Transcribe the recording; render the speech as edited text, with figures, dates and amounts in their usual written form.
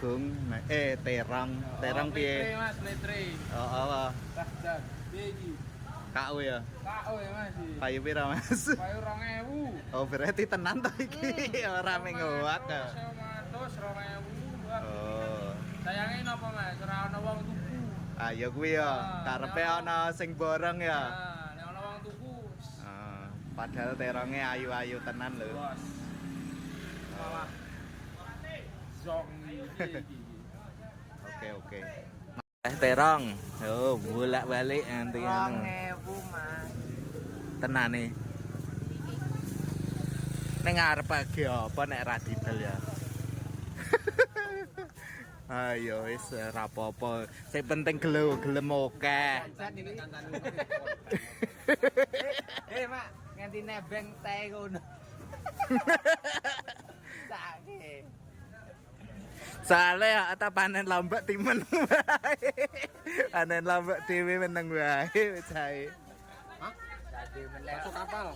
jagung, terong piye? Mas, letre. Oh. Tak iki. KO ya. KO ya Mas. Payu pira, Mas? Payu 2000. Oh, berarti tenan to iki. Ora mengoak. 200, 2000. Oh. Sayange napa Mas? Ora ana wong tuku. Ah, ya kuwi ya. Karepe ana sing borong ya. Nah, nek ana wong tuku. Padahal teronge ayu-ayu tenan lho. Bos. Malah. Zong iki. Oke. Terong. Oh, bolak-balik nanti ngono. 2000 Mas. Tenane. Ning arep lagi apa nek ra didel ya. Ayo wis ora apa-apa. Sing penting gelem oke. Mak, nganti nebeng teh ngono. Sakit. Soalnya ata panen lombok timen wae. Panen lombok dhewe meneng wae wis ae. Hah? Jadi meneng. Masuk kapal.